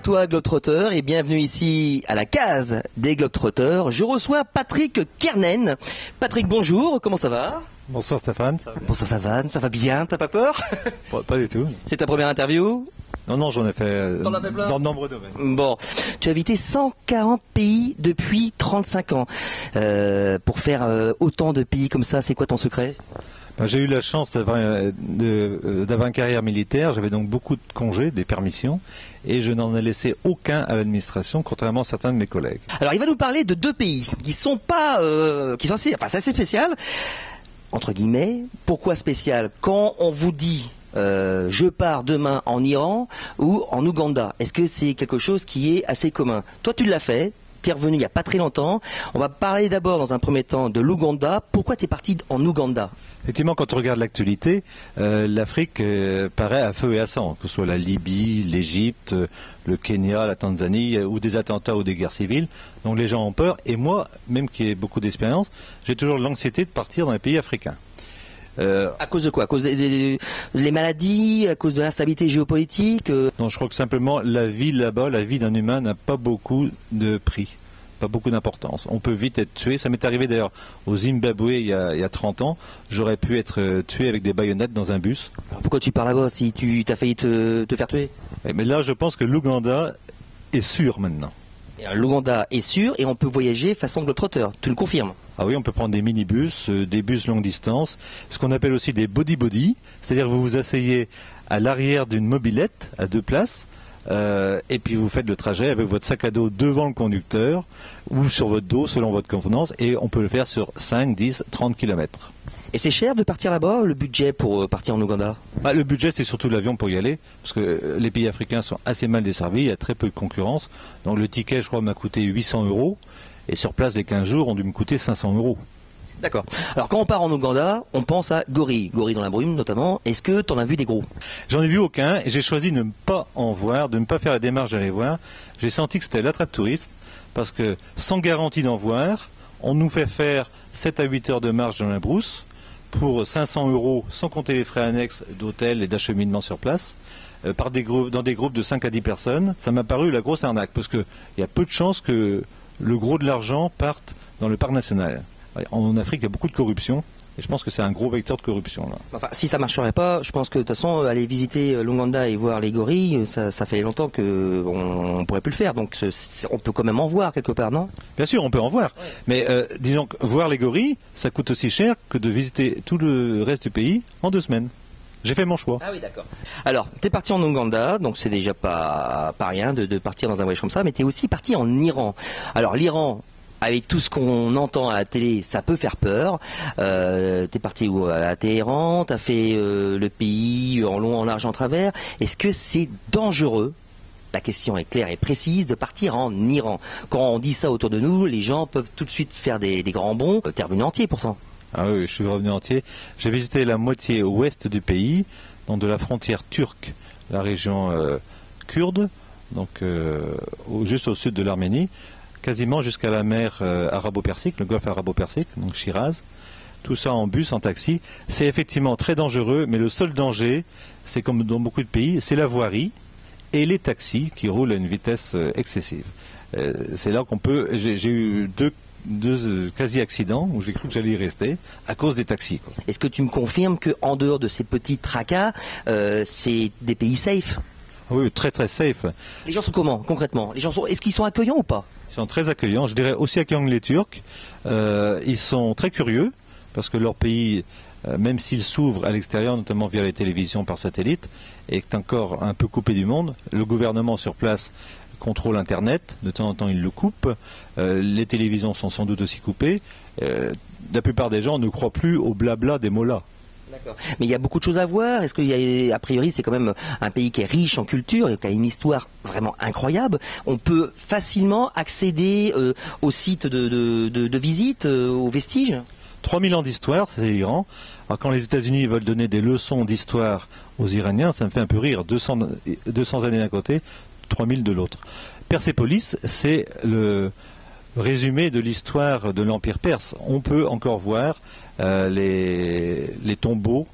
toi Globetrotter et bienvenue ici à la case des Globetrotters. Je reçois Patrick Kernen. Patrick, bonjour, comment ça va? Bonsoir Stéphane. Bonsoir, ça va bien, t'as pas peur? Pas du tout. C'est ta première interview? Non, j'en ai fait, T'en as fait plein dans de nombreux domaines. Bon, tu as visité 140 pays depuis 35 ans. Pour faire autant de pays comme ça, c'est quoi ton secret? J'ai eu la chance d'avoir une carrière militaire, j'avais donc beaucoup de congés, des permissions, et je n'en ai laissé aucun à l'administration, contrairement à certains de mes collègues. Alors il va nous parler de deux pays qui sont pas, qui sont assez, enfin c'est assez spécial, entre guillemets. Pourquoi spécial? Quand on vous dit je pars demain en Iran ou en Ouganda, est-ce que c'est quelque chose qui est assez commun? Toi tu l'as fait. Tu es revenu il n'y a pas très longtemps. On va parler d'abord dans un premier temps de l'Ouganda. Pourquoi tu es parti en Ouganda? Effectivement, quand on regarde l'actualité, l'Afrique paraît à feu et à sang, que ce soit la Libye, l'Égypte, le Kenya, la Tanzanie, ou des attentats ou des guerres civiles. Donc les gens ont peur. Et moi, même qui ai beaucoup d'expérience, j'ai toujours l'anxiété de partir dans les pays africains. À cause de quoi? À cause des maladies? À cause de l'instabilité géopolitique? Non, je crois que simplement la vie là-bas, la vie d'un humain n'a pas beaucoup de prix, pas beaucoup d'importance. On peut vite être tué. Ça m'est arrivé d'ailleurs au Zimbabwe il y a 30 ans. J'aurais pu être tué avec des baïonnettes dans un bus. Alors pourquoi tu pars là-bas si tu as failli te faire tuer? Mais là, je pense que l'Ouganda est sûr maintenant. L'Ouganda est sûr et on peut voyager façon Globetrotter, tu le confirmes? Ah oui, on peut prendre des minibus, des bus longue distance, ce qu'on appelle aussi des body-body, c'est-à-dire que vous vous asseyez à l'arrière d'une mobilette à 2 places, et puis vous faites le trajet avec votre sac à dos devant le conducteur ou sur votre dos selon votre convenance, et on peut le faire sur 5, 10, 30 km. Et c'est cher de partir là-bas, le budget pour partir en Ouganda? Le budget, c'est surtout l'avion pour y aller, parce que les pays africains sont assez mal desservis, il y a très peu de concurrence. Donc le ticket, je crois, m'a coûté 800 €, et sur place, les 15 jours ont dû me coûter 500 €. D'accord. Alors quand on part en Ouganda, on pense à gorilles dans la brume notamment. Est-ce que tu en as vu des gros? J'en ai vu aucun, et j'ai choisi de ne pas en voir, de ne pas faire la démarche d'aller voir. J'ai senti que c'était l'attrape-touriste, parce que sans garantie d'en voir, on nous fait faire 7 à 8 heures de marche dans la brousse, pour 500 €, sans compter les frais annexes d'hôtel et d'acheminement sur place, dans des groupes de 5 à 10 personnes. Ça m'a paru la grosse arnaque, parce qu'il y a peu de chances que le gros de l'argent parte dans le parc national. En Afrique, il y a beaucoup de corruption, et je pense que c'est un gros vecteur de corruption, là. Enfin, si ça marcherait pas, je pense que de toute façon, aller visiter l'Ouganda et voir les gorilles, ça fait longtemps qu'on ne pourrait plus le faire. Donc on peut quand même en voir quelque part, non? Bien sûr, on peut en voir. Ouais. Mais disons que voir les gorilles, ça coûte aussi cher que de visiter tout le reste du pays en 2 semaines. J'ai fait mon choix. Ah oui, d'accord. Alors, tu es parti en Ouganda, donc c'est déjà pas rien de partir dans un voyage comme ça, mais tu es aussi parti en Iran. Alors l'Iran, avec tout ce qu'on entend à la télé, ça peut faire peur. T'es parti où? À Téhéran, t'as fait le pays en long, en large, en travers. Est-ce que c'est dangereux? La question est claire et précise de partir en Iran. Quand on dit ça autour de nous, les gens peuvent tout de suite faire des grands bonds. T'es revenu entier pourtant. Ah oui, je suis revenu entier. J'ai visité la moitié ouest du pays, donc de la frontière turque, la région kurde, donc juste au sud de l'Arménie, quasiment jusqu'à la mer arabo-persique, le golfe arabo-persique, donc Shiraz. Tout ça en bus, en taxi. C'est effectivement très dangereux, mais le seul danger, c'est comme dans beaucoup de pays, c'est la voirie et les taxis qui roulent à une vitesse excessive. C'est là qu'on peut... J'ai eu deux quasi-accidents où j'ai cru que j'allais y rester à cause des taxis. Est-ce que tu me confirmes qu'en dehors de ces petits tracas, c'est des pays safe? Oui, très très safe. Les gens sont comment, concrètement? Est-ce qu'ils sont accueillants ou pas? Ils sont très accueillants, je dirais aussi accueillants que les Turcs. Ils sont très curieux, parce que leur pays, même s'il s'ouvre à l'extérieur, notamment via les télévisions par satellite, est encore un peu coupé du monde. Le gouvernement sur place contrôle Internet, de temps en temps il le coupe, les télévisions sont sans doute aussi coupées, la plupart des gens ne croient plus au blabla des mollahs. D'accord. Mais il y a beaucoup de choses à voir. Est-ce qu'il y a, a priori, c'est quand même un pays qui est riche en culture, qui a une histoire vraiment incroyable. On peut facilement accéder aux sites de visite, aux vestiges? 3000 ans d'histoire, c'est l'Iran. Alors quand les États-Unis veulent donner des leçons d'histoire aux Iraniens, ça me fait un peu rire. 200 années d'un côté, 3000 de l'autre. Persépolis, c'est le résumé de l'histoire de l'Empire perse. On peut encore voir les tombeaux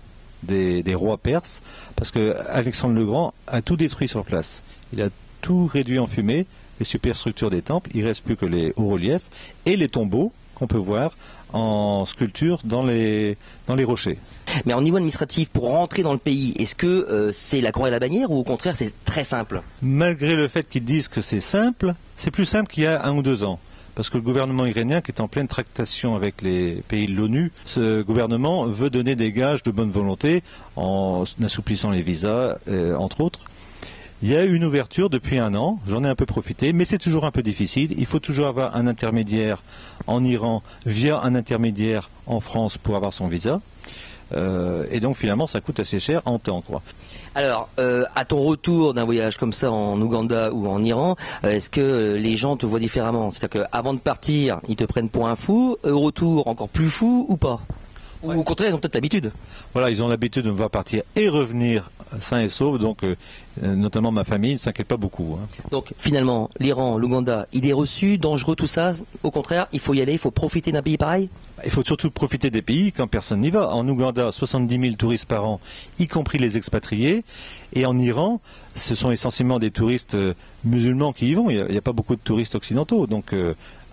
des rois perses, parce que Alexandre le Grand a tout détruit sur place. Il a tout réduit en fumée, les superstructures des temples, il ne reste plus que les hauts reliefs et les tombeaux qu'on peut voir en sculpture dans les rochers. Mais en niveau administratif, pour rentrer dans le pays, est-ce que c'est la croix et la bannière ou au contraire c'est très simple? Malgré le fait qu'ils disent que c'est simple, c'est plus simple qu'il y a 1 ou 2 ans. Parce que le gouvernement iranien, qui est en pleine tractation avec les pays de l'ONU, ce gouvernement veut donner des gages de bonne volonté en assouplissant les visas, entre autres. Il y a eu une ouverture depuis 1 an, j'en ai un peu profité, mais c'est toujours un peu difficile. Il faut toujours avoir un intermédiaire en Iran via un intermédiaire en France pour avoir son visa. Et donc finalement ça coûte assez cher en temps, quoi. Alors, à ton retour d'un voyage comme ça en Ouganda ou en Iran, est-ce que les gens te voient différemment? C'est-à-dire qu'avant de partir, ils te prennent pour un fou, au retour encore plus fou ou pas? Ou au contraire, ils ont peut-être l'habitude? Voilà, ils ont l'habitude de me voir partir et revenir sain et sauf, donc notamment ma famille ne s'inquiète pas beaucoup. Hein. Donc finalement, l'Iran, l'Ouganda, idées reçues, dangereux, tout ça, au contraire, il faut y aller, il faut profiter d'un pays pareil? Il faut surtout profiter des pays quand personne n'y va. En Ouganda, 70 000 touristes par an, y compris les expatriés. Et en Iran, ce sont essentiellement des touristes musulmans qui y vont. Il n'y a pas beaucoup de touristes occidentaux. Donc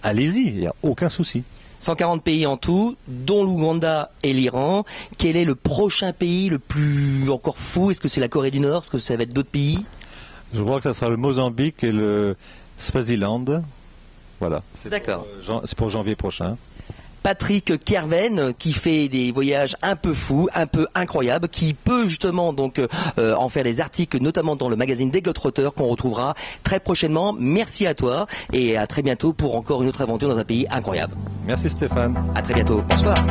allez-y, il n'y a aucun souci. 140 pays en tout, dont l'Ouganda et l'Iran. Quel est le prochain pays le plus encore fou? Est-ce que c'est la Corée du Nord? Est-ce que ça va être d'autres pays? Je crois que ça sera le Mozambique et le Swaziland. Voilà. D'accord. C'est pour janvier prochain. Patrick Kerven, qui fait des voyages un peu fous, un peu incroyables, qui peut justement donc en faire des articles, notamment dans le magazine des Globetrotters, qu'on retrouvera très prochainement. Merci à toi et à très bientôt pour encore une autre aventure dans un pays incroyable. Merci Stéphane. À très bientôt. Bonsoir.